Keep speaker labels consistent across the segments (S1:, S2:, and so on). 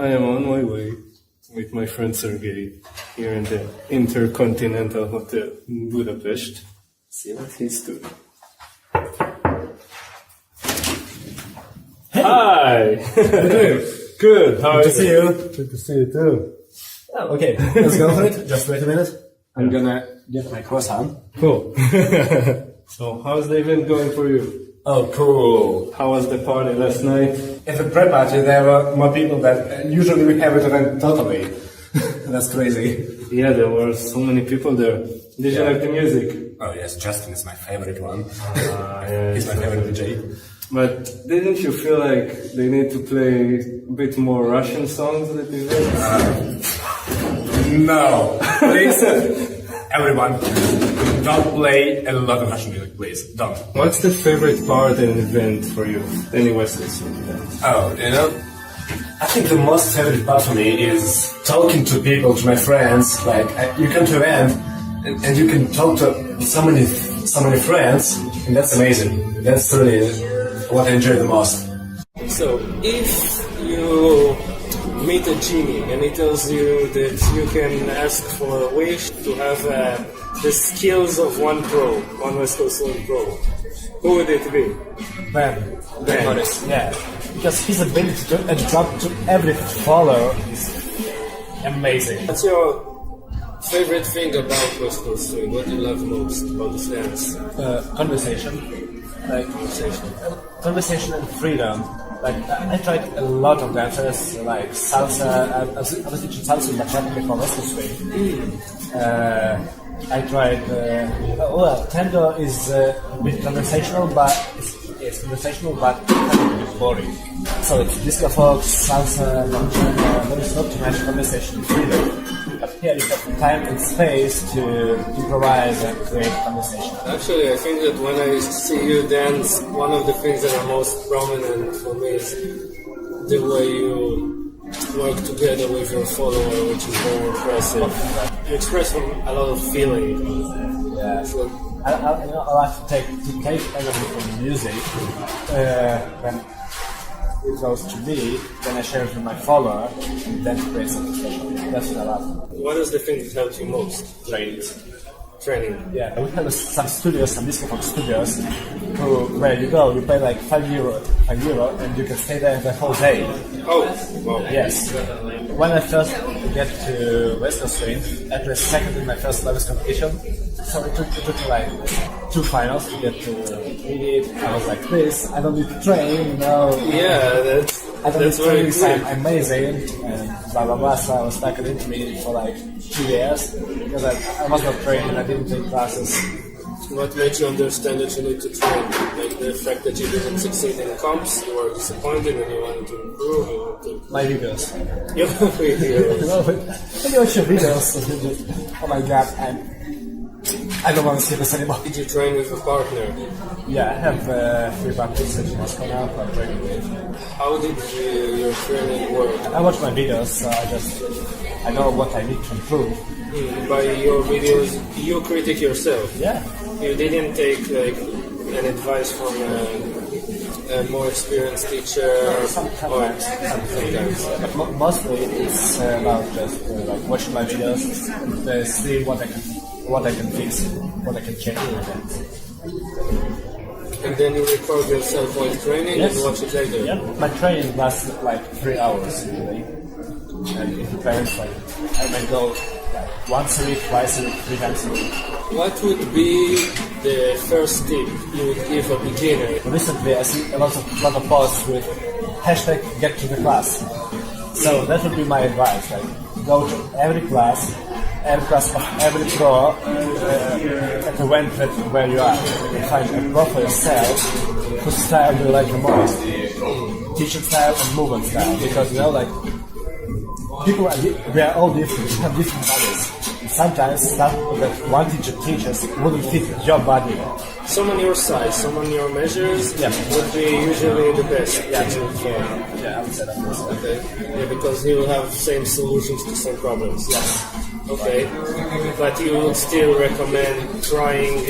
S1: I am on my way with my friend Sergey here in the Intercontinental Hotel in Budapest. See what he's doing. Hey. Hi! Good, how are you?
S2: Good to see you.
S1: Good to see you too.
S2: Oh, okay, let's go for it. Just wait a minute. I'm gonna get my croissant.
S1: Cool. So, how's the event going for you?
S2: Oh, cool.
S1: How was the party last night?
S2: At the pre-party, there were more people than usually we have it event totally. That's crazy.
S1: Yeah, there were so many people there. Did you like the music?
S2: Oh yes, Justin is my favorite one.
S1: Yeah,
S2: He's my favorite DJ.
S1: But didn't you feel like they need to play a bit more Russian songs at the event?
S2: No, please, everyone, don't play a lot of Russian music, please. Don't.
S1: What's the favorite part in an event for you? Any Westie event?
S2: Oh, you know, I think the most favorite part for me is talking to people, to my friends. Like, you come to an event and you can talk to so many friends, and that's amazing. That's really what I enjoy the most.
S1: So, if you meet a genie and he tells you that you can ask for a wish to have the skills of one West Coast pro, who would it be?
S3: Ben.
S1: Morris.
S3: Yeah, because his ability to adapt to every follower is amazing.
S1: What's your favorite thing about West Coast Swing? What do you love most about the dance?
S3: Conversation, conversation and freedom. Like I tried a lot of dances, like salsa. I was teaching salsa in bachata before West Coast Swing. I tried. Tango is a bit conversational, but it's conversational, but kind of a bit boring. So it's disco folk, salsa, there is not too much conversation freedom. But here you have time and space to improvise and create conversation.
S1: Actually, I think that when I see you dance, one of the things that are most prominent for me is the way you work together with your follower, which is very impressive. You express a lot of feeling.
S3: Yeah. So I like to take energy from music. When it goes to me, then I share it with my follower, and then create something special. That's what I love.
S1: What is the thing that helps you most? Training.
S3: Yeah, we have some studios, some disco folk studios, where you go, you pay like €5, and you can stay there the whole day.
S1: Oh, wow.
S3: Yes. When I first get to West Coast Swing, I placed second in my first levels competition. So it took like 2 finals to get to it. I was like this, I don't need to train, you know.
S1: Yeah, that's very cool.
S3: I'm amazing, and blah blah blah. So I was stuck in intermediate for like 2 years because I was not training, I didn't take classes.
S1: What made you understand that you need to train? Like the fact that you didn't succeed in comps, you were disappointed and you wanted to improve?
S3: My videos.
S1: Your videos.
S3: When you watch your videos, oh my god, I don't want to see this anymore.
S1: Did you train with a partner?
S3: Yeah, I have 3 partners in Moscow now who I'm training with.
S1: How did your training work?
S3: I watch my videos, so I know what I need to improve.
S1: By your videos, you critique yourself.
S3: Yeah.
S1: You didn't take like an advice from a more experienced teacher.
S3: Sometimes. But mostly it's about just like watching my videos and see what I can fix, what I can change.
S1: And then you record yourself while training and watch it later.
S3: Yeah. My training lasts like 3 hours usually. And it depends, like I might go like once a week, twice a week, 3 times a week.
S1: What would be the first tip you would give a beginner?
S3: Recently I see a lot of posts with hashtag get to the class. So that would be my advice, like go to every class of every pro at the event where you are. You find a pro for yourself whose style you like the most. Teaching style and movement style. Because you know, like people we are all different, we have different bodies. And sometimes stuff that one teacher teaches wouldn't fit your body.
S1: Someone your size, someone your measures would be usually the best.
S3: Yeah, I would say that.
S1: Okay. Yeah, because he will have same solutions to same problems.
S3: Yes.
S1: Okay. But you would still recommend trying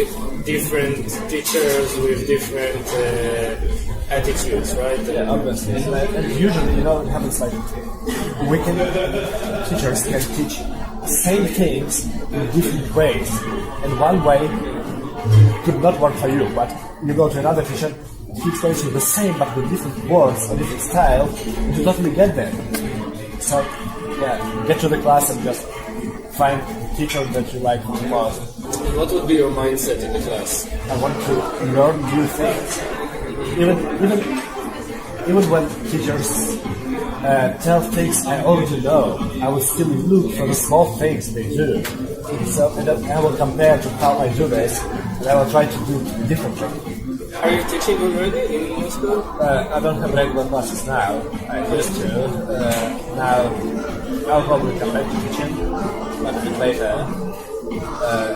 S1: different teachers with different attitudes, right?
S3: Yeah, obviously. And usually, you know, it happens like teachers can teach same things in different ways. And one way could not work for you, but you go to another teacher, he explains you the same but with different words or different style, and you totally get them. So, yeah, get to the class and just find the teacher that you like the most.
S1: What would be your mindset in the class?
S3: I want to learn new things. Even when teachers tell things I already know, I will still look for the small things they do. So and then I will compare to how I do this, and I will try to do it differently.
S1: Are you teaching already in Moscow?
S3: I don't have regular classes now. I used to. Now I'll probably come back to teaching, but a bit later.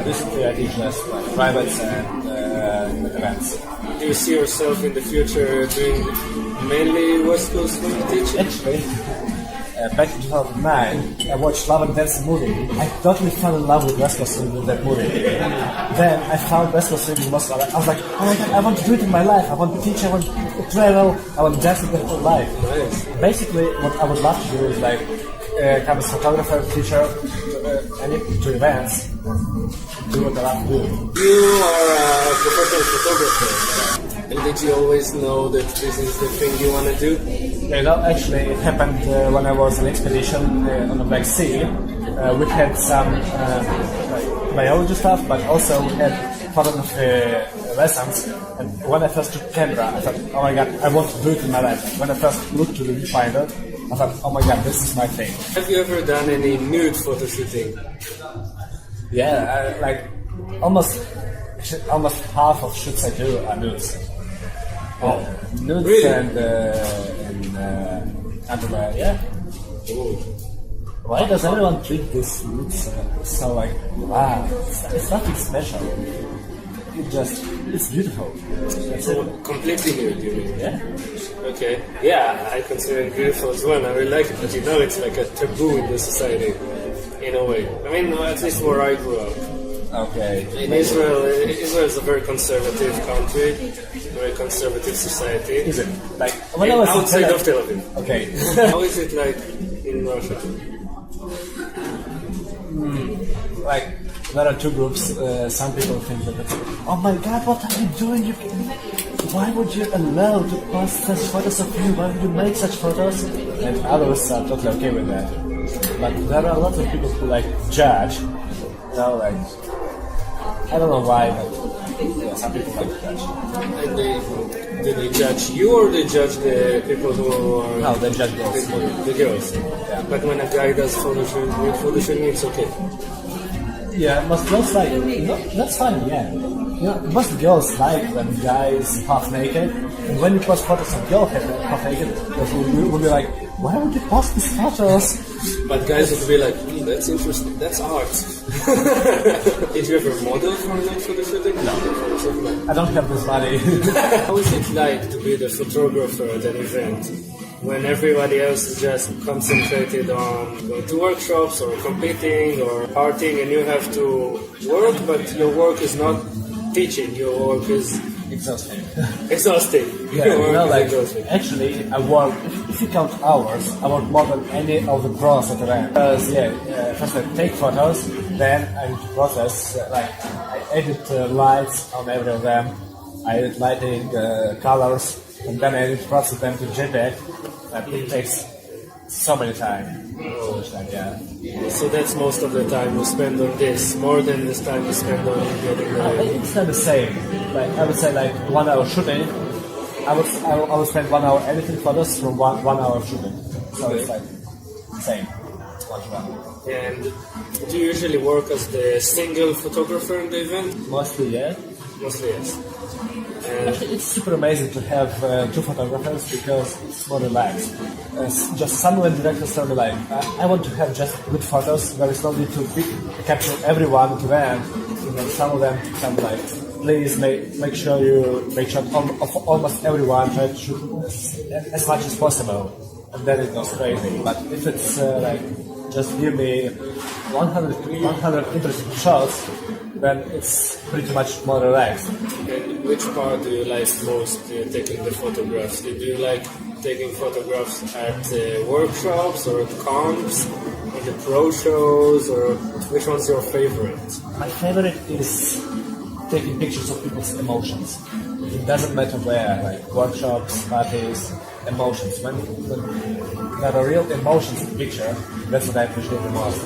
S3: Recently I teach less like privates and events.
S1: Do you see yourself in the future doing mainly West Coast teaching?
S3: Actually, back in 2009, I watched Love and Dance movie. I totally fell in love with West Coast Swing with that movie. Then I found West Coast Swing in Moscow. I was like, oh my god, I want to do it in my life. I want to teach, I want to travel, I want to dance in the whole life.
S1: Nice.
S3: Basically, what I would love to do is like come as a photographer, teacher, to events, do what I love to do.
S1: You are a professional photographer. And did you always know that this is the thing you want to do?
S3: You know, actually, it happened when I was on expedition on the Black Sea. We had some like biology stuff, but also we had photography lessons. And when I first took camera, I thought, oh my god, I want to do it in my life. When I first looked to the viewfinder, I thought, oh my god, this is my thing.
S1: Have you ever done any nude photo shooting?
S3: Yeah, like almost half of shoots I do are nudes.
S1: Oh,
S3: Nudes
S1: really?
S3: and underwear, yeah.
S1: Ooh.
S3: Why does everyone treat this nudes so like, wow, it's nothing special. It's beautiful. That's it.
S1: Completely nude, you mean?
S3: Yeah.
S1: Okay. Yeah, I consider it beautiful as well. I really like it, but you know it's like a taboo in the society, in a way. I mean, at least where I grew up.
S3: Okay.
S1: In Israel is a very conservative country, very conservative society.
S3: Is it? Like, when I was
S1: outside of Tel Aviv.
S3: Okay.
S1: How is it like in Russia?
S3: Like, there are two groups. Some people think that, oh my god, what are you doing? Why would you allow to post such photos of you? Why would you make such photos? And others are totally okay with that. But there are a lot of people who like judge. You know, like, I don't know why, but yeah, some people like to judge.
S1: And do they judge you or they judge the people who are...
S3: No, they judge girls.
S1: The girls.
S3: Yeah.
S1: But when a guy does photo shooting, it's okay.
S3: Yeah, most girls like, no, that's fine, yeah. You know, most girls like when guys half naked, and when you post photos of girls half naked, they will be like, why would you post these photos?
S1: But guys would be like, that's interesting, that's art. Did you ever model for nude photo shooting?
S3: No. I don't have this money.
S1: How is it like to be the photographer at an event when everybody else is just concentrated on going to workshops or competing or partying, and you have to work, but your work is not teaching, your work is
S3: Exhausting.
S1: exhausting.
S3: Yeah,
S1: Your
S3: you
S1: work
S3: know,
S1: is
S3: like,
S1: exhausting.
S3: actually, I work, if you count hours, I work more than any of the pros at the event. Because, first I take photos, then I need to process, I edit lights on every of them, I edit lighting, colors, and then I need to process them to JPEG, and it takes so much time, yeah.
S1: So that's most of the time you spend on this, more than this time you spend on getting the...
S3: It's not the same. Like, I would say like 1 hour shooting, I would spend 1 hour editing photos from one hour shooting. So it's like same. 1
S1: And do you usually work as the single photographer in the event?
S3: Mostly, yeah.
S1: Mostly, yes. And
S3: Actually, it's super amazing to have two photographers because it's more relaxed. Just some directors tell me like, I want to have just good photos. There is no need to capture everyone to them. You know, some of them come like, please make sure you make shot of almost everyone. Try to shoot as much as possible, and then it goes crazy. But if it's like just give me 100 interesting shots, then it's pretty much more relaxed.
S1: And which part do you like most taking the photographs? Do you like taking photographs at workshops or at comps, or the pro shows, or which one's your favorite?
S3: My favorite is taking pictures of people's emotions. It doesn't matter where, like workshops, parties, emotions. When there are real emotions in the picture, that's what I appreciate the most.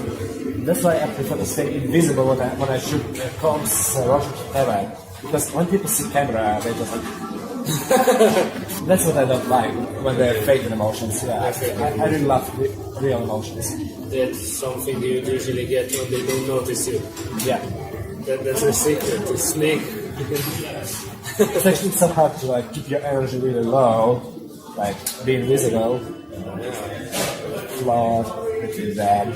S3: That's why I prefer to stay invisible when I shoot comps, Russian camera. Because when people see camera, they just like... That's what I don't like, when they're faking emotions. Yeah, I really love real emotions.
S1: That's something you usually get when they don't notice you.
S3: Yeah.
S1: That's a secret, to sneak.
S3: It's actually so hard to like keep your energy really low, like being visible. Flawed, pretty bad.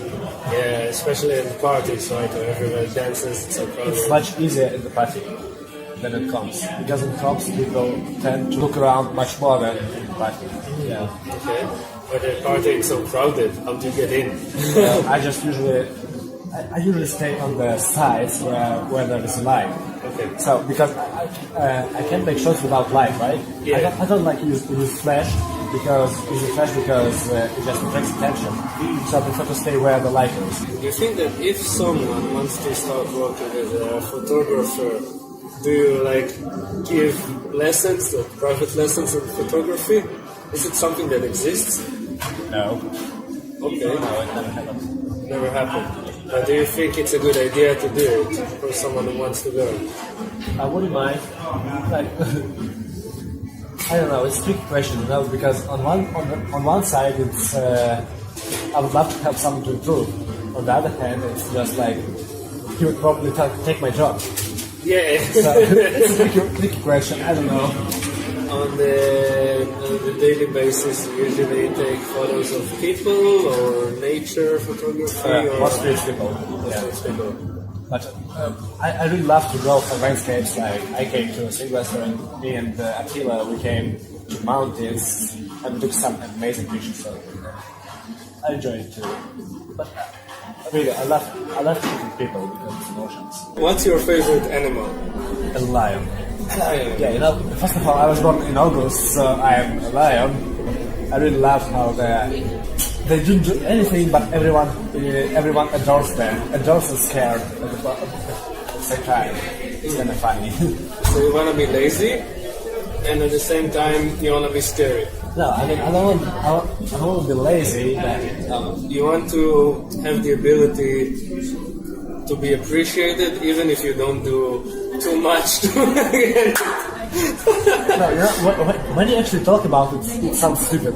S1: Yeah, especially in parties, right, where everybody dances, it's so crowded.
S3: It's much easier in the party than it comes. Because in comps, people tend to look around much more than in the party. Yeah.
S1: Okay. But the party is so crowded, how do you get in?
S3: I usually stay on the sides where there is light.
S1: Okay.
S3: So because I can't make shots without light, right?
S1: Yeah.
S3: I don't like use flash because it just attracts attention. So I prefer to stay where the light is.
S1: Do you think that if someone wants to start working with a photographer, do you like give lessons, private lessons in photography? Is it something that exists?
S3: No.
S1: Okay.
S3: No, it never happened.
S1: Never happened. But do you think it's a good idea to do it for someone who wants to learn?
S3: I wouldn't mind. Like, I don't know. It's a tricky question, you know, because on one side, it's I would love to help someone to improve. On the other hand, it's just like he would probably take my job.
S1: Yeah.
S3: So it's a tricky question. I don't know.
S1: On the daily basis, you usually take photos of people or nature photography? Or
S3: More street people. Yeah.
S1: People.
S3: But I really love to go for landscapes. Like I came to Sylvester and me and Attila, we came to mountains and took some amazing pictures. So I enjoy it too. But really, I love shooting people because it's emotions.
S1: What's your favorite animal?
S3: A lion.
S1: Lion.
S3: Yeah, you know, first of all, I was born in August, so I am a lion. I really love how they don't do anything, but everyone adores them, adores and scared at the same time. It's kind of funny.
S1: So you want to be lazy, and at the same time you want to be scary.
S3: No, I mean I don't want to be lazy, but
S1: You want to have the ability to be appreciated, even if you don't do too much to get it.
S3: no, you know, when you actually talk about it, it sounds stupid.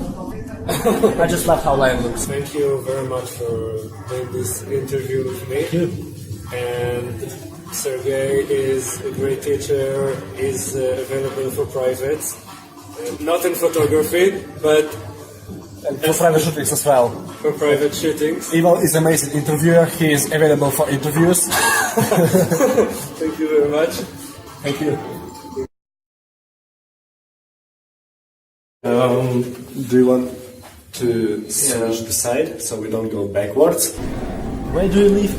S3: I just love how lion looks.
S1: Thank you very much for doing this interview with me.
S3: Thank you.
S1: And Sergey is a great teacher, is available for private, not in photography, but
S3: And for private shootings as well.
S1: for private shootings.
S3: Ivo is an amazing interviewer. He is available for interviews.
S1: Thank you very much.
S3: Thank you.
S2: Do you want to switch the side so we don't go backwards?
S3: Where do you live?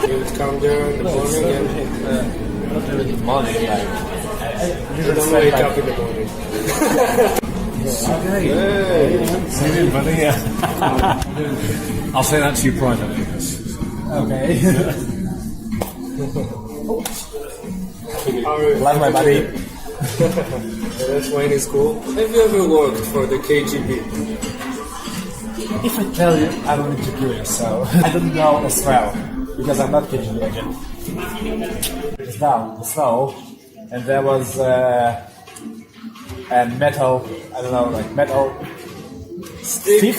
S1: You would come there in the morning and
S3: Not even in the morning. Like, I
S1: you don't wake up in the morning.
S3: Okay.
S4: See you, buddy. Yeah. I'll say that to you privately.
S3: Okay.
S1: Our-
S3: Love my buddy.
S1: That's why it's cool. Have you ever worked for the KGB?
S3: If I tell you, I will need to kill you, so I don't know as well, because I'm not KGB agent. It's down the snow, and there was a metal, I don't know, like metal
S1: Stick.
S3: stick